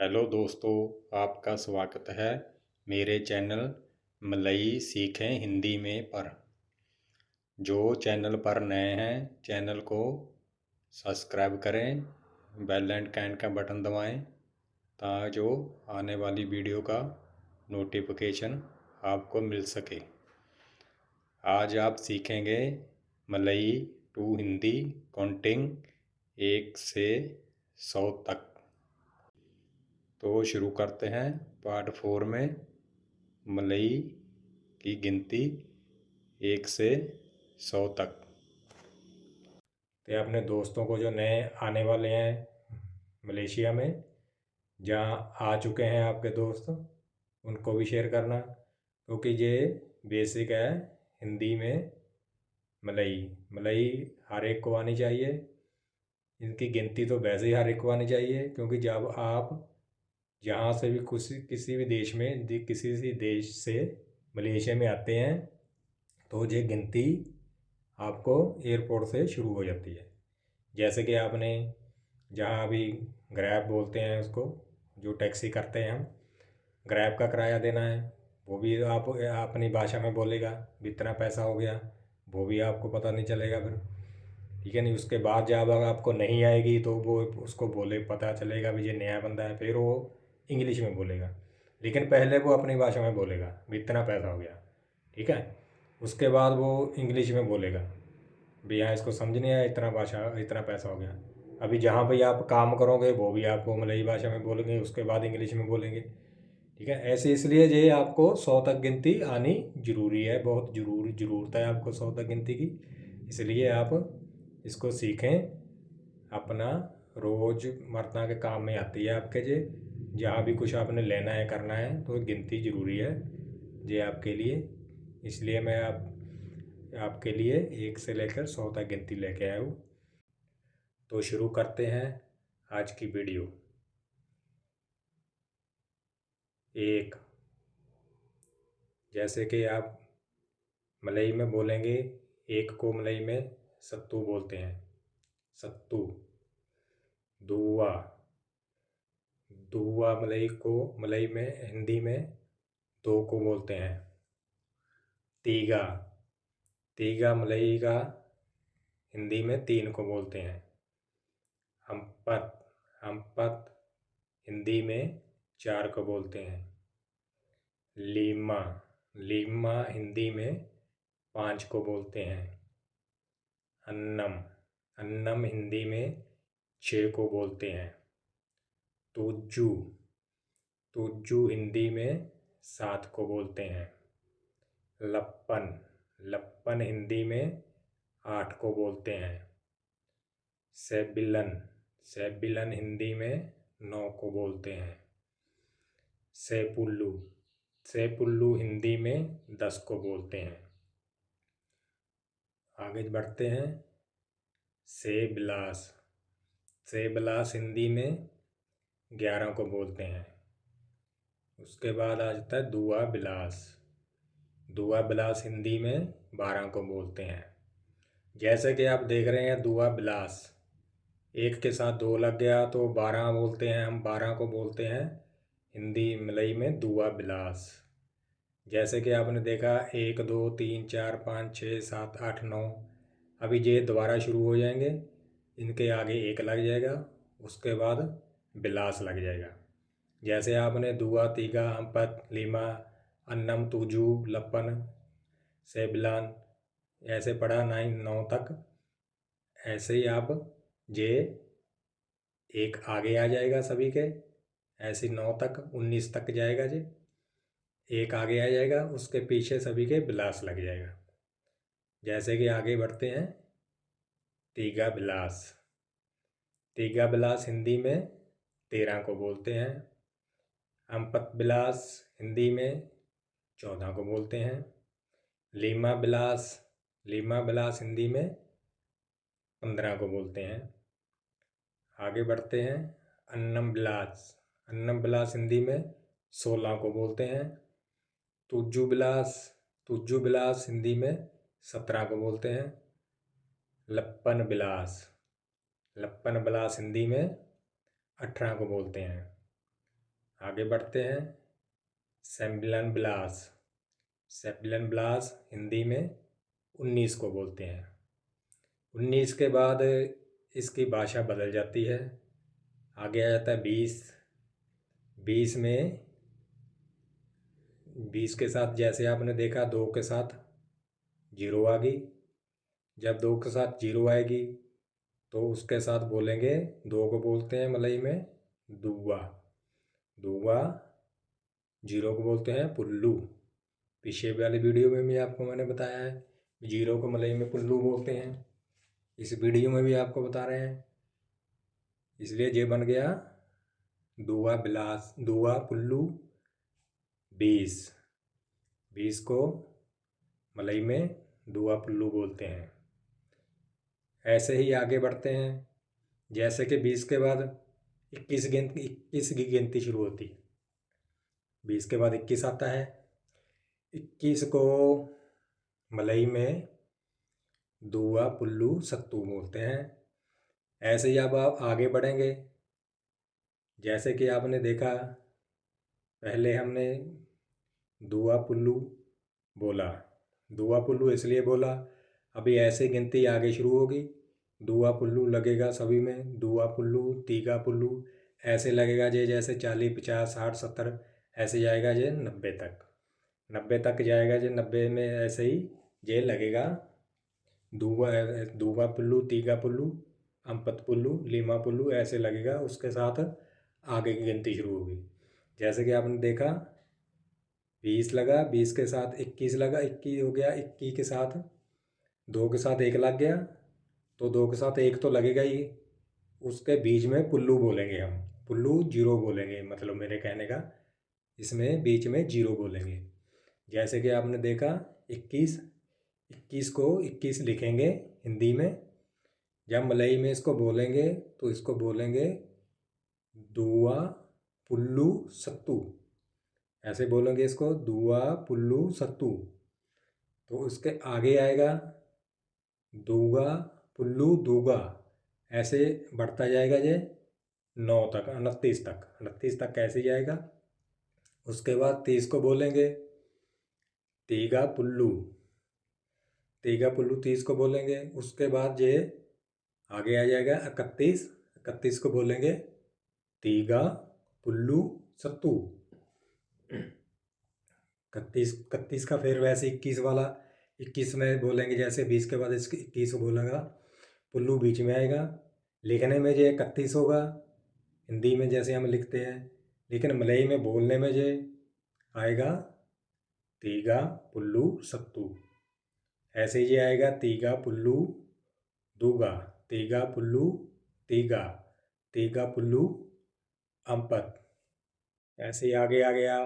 Hello दोस्तों, आपका स्वागत है मेरे चैनल मलई सीखें हिंदी में पर। जो चैनल पर नए हैं चैनल को सब्सक्राइब करें, बेल आइकन का बटन दबाएं ताकि जो आने वाली वीडियो का नोटिफिकेशन आपको मिल सके। आज आप सीखेंगे मलई टू हिंदी काउंटिंग 1 से 100 तक। तो शुरू करते हैं पार्ट 4 में मलई की गिनती 1 से 100 तक। तो अपने दोस्तों को जो नए आने वाले हैं मलेशिया में, जहाँ आ चुके हैं आपके दोस्त, उनको भी शेयर करना, क्योंकि ये बेसिक है हिंदी में। मलई हर एक को आनी चाहिए। इनकी गिनती तो वैसे ही हर एक को आनी चाहिए, क्योंकि जब आप जहाँ से भी किसी भी देश में किसी भी देश से मलेशिया में आते हैं तो ये गिनती आपको एयरपोर्ट से शुरू हो जाती है। जैसे कि आपने जहाँ अभी ग्रैब बोलते हैं उसको, जो टैक्सी करते हैं हम, ग्रैब का किराया देना है, वो भी आप अपनी भाषा में बोलेगा भी इतना पैसा हो गया, वो भी आपको पता नहीं चलेगा फिर, ठीक है नहीं। उसके बाद जब आपको नहीं आएगी तो वो उसको पता चलेगा भी ये नया बंदा है, फिर वो इंग्लिश में बोलेगा, लेकिन पहले वो अपनी भाषा में बोलेगा भी इतना पैसा हो गया, ठीक है। उसके बाद वो इंग्लिश में बोलेगा भी यहाँ इसको समझ नहीं आया, इतना पैसा हो गया। अभी जहाँ पे आप काम करोगे वो भी आपको मलई भाषा में बोलेंगे, उसके बाद इंग्लिश में बोलेंगे, ठीक है। ऐसे इसलिए ये आपको 100 तक गिनती आनी ज़रूरी है, बहुत ज़रूरत है आपको 100 तक गिनती की। इसलिए आप इसको सीखें, अपना रोज़मर्रा के काम में आती है आपके। जहाँ भी कुछ आपने लेना है करना है तो गिनती ज़रूरी है ये आपके लिए। इसलिए मैं आपके लिए 1 से लेकर 100 तक गिनती लेके आया हूँ। तो शुरू करते हैं आज की वीडियो। 1, जैसे कि आप मलई में बोलेंगे, 1 को मलई में सत्तू बोलते हैं, सत्तू। दुआ, दुआ मलई में हिंदी में 2 को बोलते हैं। तीगा, तीगा मलई का हिंदी में 3 को बोलते हैं। हमपत, हमपत हिंदी में 4 को बोलते हैं। लीमा, लीमा हिंदी में 5 को बोलते हैं। अन्नम, अन्नम हिंदी में 6 को बोलते हैं। तुज्जू, तुज्जू हिंदी में 7 को बोलते हैं। लप्पन, लप्पन हिंदी में 8 को बोलते हैं। सेबिलन, सेबिलन हिंदी में 9 को बोलते हैं। सेपुल्लू, सेपुल्लू हिंदी में 10 को बोलते हैं। आगे बढ़ते हैं। सेबलास, सेबलास हिंदी में 11 को बोलते हैं। उसके बाद आ जाता है दुआ बिलास, दुआ बिलास हिंदी में 12 को बोलते हैं। जैसे कि आप देख रहे हैं दुआ बिलास, 1 के साथ 2 लग गया तो 12 बोलते हैं, हम 12 को बोलते हैं हिंदी मलई में दुआ बिलास। जैसे कि आपने देखा 1 2 3 4 5 6 7 8 9, अभी ये दोबारा शुरू हो जाएंगे, इनके आगे 1 लग जाएगा, उसके बाद बिलास लग जाएगा। जैसे आपने दुआ, तीगा, अम्पत, लीमा, अन्नम, तुजू, लप्पन, सेबिलान ऐसे पढ़ा 9 तक, ऐसे ही आप जे 1 आगे आ जाएगा सभी के, ऐसे 9 तक 19 तक जाएगा जे, 1 आगे आ जाएगा, उसके पीछे सभी के बिलास लग जाएगा। जैसे कि आगे बढ़ते हैं। तीगा बिलास, तीगा बिलास हिंदी में 13 को बोलते हैं। अम्पत बिलास हिंदी में 14 को बोलते हैं। लीमा बिलास, लीमा बिलास हिंदी में 15 को बोलते हैं। आगे बढ़ते हैं। अन्नम बिलास, अन्नम बिलास हिंदी में 16 को बोलते हैं। तुज्जू बिलास, तुज्जू बिलास हिंदी में 17 को बोलते हैं। लप्पन बिलास, लप्पन बिलास हिंदी में 18 को बोलते हैं। आगे बढ़ते हैं। सेम्बिलन ब्लास। सेम्बिलन ब्लास हिंदी में 19 को बोलते हैं। 19 के बाद इसकी भाषा बदल जाती है। आगे आ जाता है 20। 20 में 20 के साथ जैसे आपने देखा 2 के साथ 0 आ गई। जब 2 के साथ 0 आएगी तो उसके साथ बोलेंगे, 2 को बोलते हैं मलई में दुआ। दुआ। 0 को बोलते हैं पुल्लू। पीछे वाली वीडियो में भी आपको मैंने बताया है 0 को मलई में पुल्लू बोलते हैं। इस वीडियो में भी आपको बता रहे हैं। इसलिए ये बन गया दुआ बिलास, दुआ पुल्लू 20। 20 को मलई में दुआ पुल्लू बोलते हैं। ऐसे ही आगे बढ़ते हैं। जैसे कि 20 के बाद 21 की गिनती शुरू होती है। 20 के बाद 21 आता है। 21 को मलई में दुआ पुल्लू सत्तू बोलते हैं। ऐसे ही अब आप आगे बढ़ेंगे। जैसे कि आपने देखा पहले हमने दुआ पुल्लू बोला। दुआ पुल्लू इसलिए बोला, अभी ऐसे गिनती आगे शुरू होगी। दुआ पुल्लू लगेगा सभी में, दुआ पुल्लू, तीगा पुल्लू, ऐसे लगेगा जे जैसे 40, 50, 60, 70 ऐसे जाएगा जे 90 तक। 90 तक जाएगा जे 90 में ऐसे ही जे लगेगा दुआ, दुआ पुल्लू, तीगा पुल्लू, अम्पत पुल्लू, लीमा पुल्लू ऐसे लगेगा। उसके साथ आगे की गिनती शुरू होगी। जैसे कि आपने देखा 20 लगा, 20 के साथ 21 लगा, 21 हो गया, 21 के साथ 2 के साथ 1 लग गया, तो 2 के साथ 1 तो लगेगा ही। उसके बीच में पुल्लू बोलेंगे हम, पुल्लू 0 बोलेंगे, मतलब मेरे कहने का इसमें बीच में 0 बोलेंगे। जैसे कि आपने देखा 21, 21 को 21 लिखेंगे हिंदी में। जब मलई में इसको बोलेंगे तो इसको बोलेंगे दुआ पुल्लू सत्तू, ऐसे बोलेंगे इसको, दुआ पुल्लू सत्तू। तो उसके आगे आएगा दूगा पुल्लू दूगा, ऐसे बढ़ता जाएगा ये 9 तक, 29 तक, 29 तक कैसे जाएगा। उसके बाद 30 को बोलेंगे तीगा पुल्लू, तीगा पुल्लू 30 को बोलेंगे। उसके बाद ये आगे आ जाएगा 31, 31 को बोलेंगे तीगा पुल्लू सत्तू। 31 का फिर वैसे 21 वाला, 21 में बोलेंगे जैसे 20 के बाद 21 बोलेगा, पुल्लू बीच में आएगा। लिखने में जो 31 होगा हिंदी में जैसे हम लिखते हैं, लेकिन मलई में बोलने में जो आएगा तीगा पुल्लू सत्तू। ऐसे ही आएगा तीगा पुल्लू दूगा, तीगा पुल्लू तीगा, तीगा पुल्लू अम्पत। ऐसे ही आगे आ गया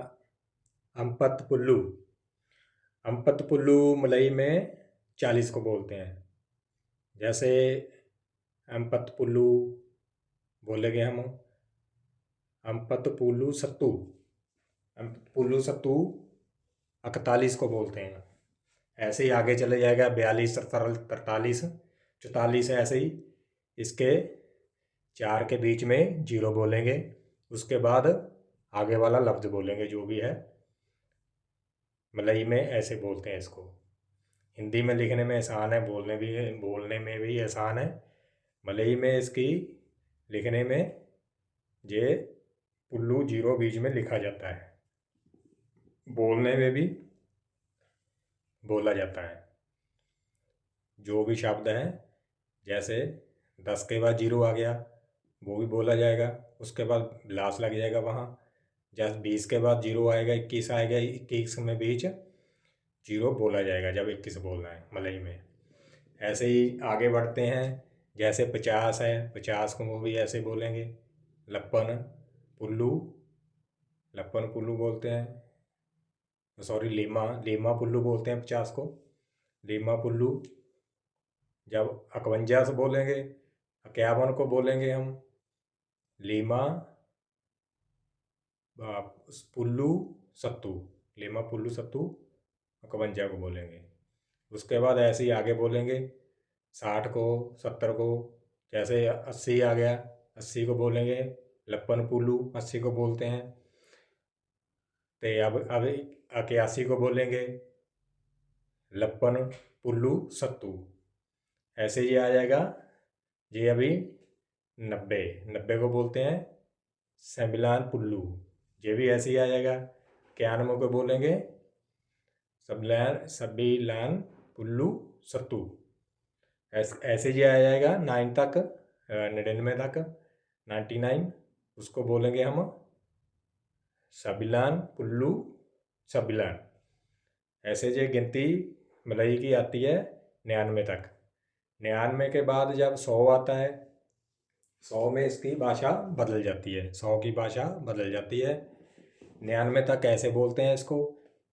अम्पत पुल्लू। अम्पत पुल्लू मलई में 40 को बोलते हैं। जैसे अम्पत पुल्लू बोलेंगे हम अम्पत पुल्लू सत्तू, अम्पत पुल्लू सत्तू 41 को बोलते हैं। ऐसे ही आगे चले जाएगा 42, 43, 44, ऐसे ही इसके 4 के बीच में 0 बोलेंगे। उसके बाद आगे वाला लफ्ज़ बोलेंगे जो भी है। मलई में ऐसे बोलते हैं इसको। हिंदी में लिखने में आसान है, बोलने में भी आसान है। मलई में इसकी लिखने में जे पुल्लू 0 बीच में लिखा जाता है, बोलने में भी बोला जाता है। जो भी शब्द है जैसे 10 के बाद 0 आ गया वो भी बोला जाएगा, उसके बाद लाश लग जाएगा वहाँ। जैसे 20 के बाद 0 आएगा, 21 आएगा, 21 में बीच 0 बोला जाएगा जब 21 बोलना है मलई में। ऐसे ही आगे बढ़ते हैं। जैसे 50 है, 50 को वो भी ऐसे बोलेंगे लप्पन पुल्लू, लप्पन पुल्लू बोलते हैं, सॉरी लीमा, लीमा पुल्लू बोलते हैं 50 को, लीमा पुल्लू। जब 51 से बोलेंगे, 51 को बोलेंगे हम लीमा पुल्लू सत्तू, लीमा पुल्लू सत्तू 51 को बोलेंगे। उसके बाद ऐसे ही आगे बोलेंगे 60 को, 70 को। जैसे 80 आ गया, 80 को बोलेंगे लप्पन पुल्लू, 80 को बोलते हैं। तो अब 81 को बोलेंगे लप्पन पुल्लू सत्तू। ऐसे ही आ जाएगा जी। अभी 90 को बोलते हैं सेमिलान पुल्लू, ये भी ऐसे ही आ जाएगा। 91 को बोलेंगे सबिलान पुल्लू सत्तू। ऐसे ही आ जाएगा 9 तक, 99 तक। 99 उसको बोलेंगे हम सबिलान पुल्लू सबिलान। ऐसे जो गिनती मलई की आती है 99 तक। 99 के बाद जब 100 आता है, 100 में इसकी भाषा बदल जाती है, 100 की भाषा बदल जाती है। 99 तक ऐसे बोलते हैं इसको।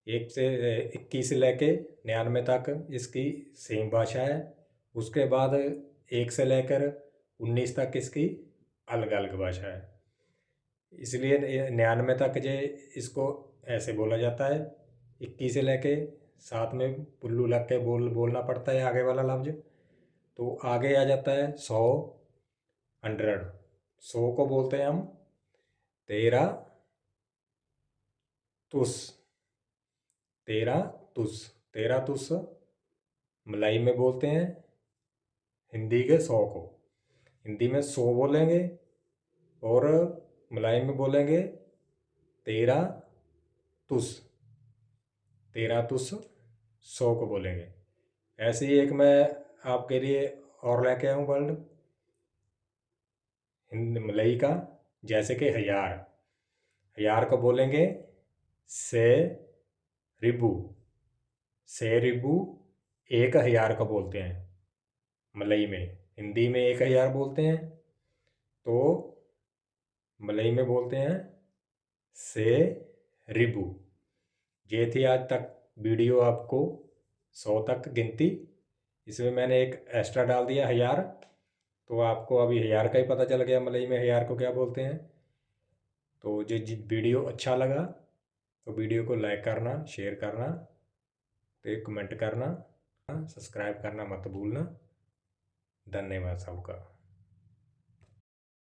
21 से लेके 99 तक इसकी सेम भाषा है। उसके बाद 1 से लेकर 19 तक इसकी अलग अलग भाषा है। इसलिए 99 तक जो इसको ऐसे बोला जाता है। 21 से लेके 7 में पुल्लू लग के बोलना पड़ता है आगे वाला लफ्ज। तो आगे आ जाता है 100, 100 को बोलते हैं हम तेरा तुस। तेरा तुस मलाई में बोलते हैं हिंदी के 100 को। हिंदी में 100 बोलेंगे और मलाई में बोलेंगे तेरा तुस। 100 को बोलेंगे। ऐसे ही एक मैं आपके लिए और लेके आऊँ वर्ड हिंदी मलई का, जैसे कि 1000 को बोलेंगे से रिबू। 1000 को बोलते हैं मलई में। हिंदी में 1000 बोलते हैं, तो मलई में बोलते हैं से रिबू। ये थी आज तक वीडियो आपको 100 तक गिनती। इसमें मैंने एक एक्स्ट्रा डाल दिया 1000, तो आपको अभी 1000 का ही पता चल गया मलई में 1000 को क्या बोलते हैं। तो जो वीडियो अच्छा लगा तो वीडियो को लाइक करना, शेयर करना, तो एक कमेंट करना, सब्सक्राइब करना मत भूलना। धन्यवाद सबका।